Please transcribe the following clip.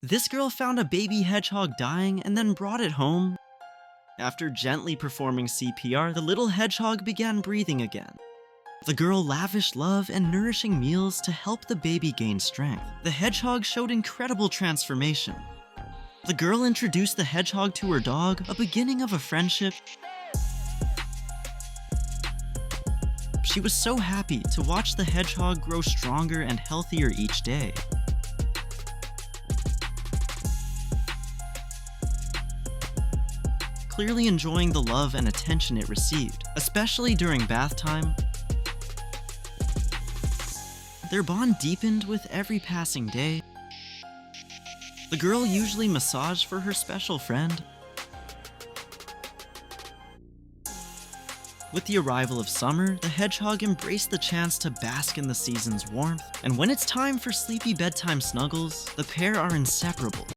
This girl found a baby hedgehog dying and then brought it home. After gently performing CPR, the little hedgehog began breathing again. The girl lavished love and nourishing meals to help the baby gain strength. The hedgehog showed incredible transformation. The girl introduced the hedgehog to her dog, a beginning of a friendship. She was so happy to watch the hedgehog grow stronger and healthier each day. Clearly enjoying the love and attention it received, especially during bath time. Their bond deepened with every passing day. The girl usually massaged for her special friend. With the arrival of summer, the hedgehog embraced the chance to bask in the season's warmth, and when it's time for sleepy bedtime snuggles, the pair are inseparable.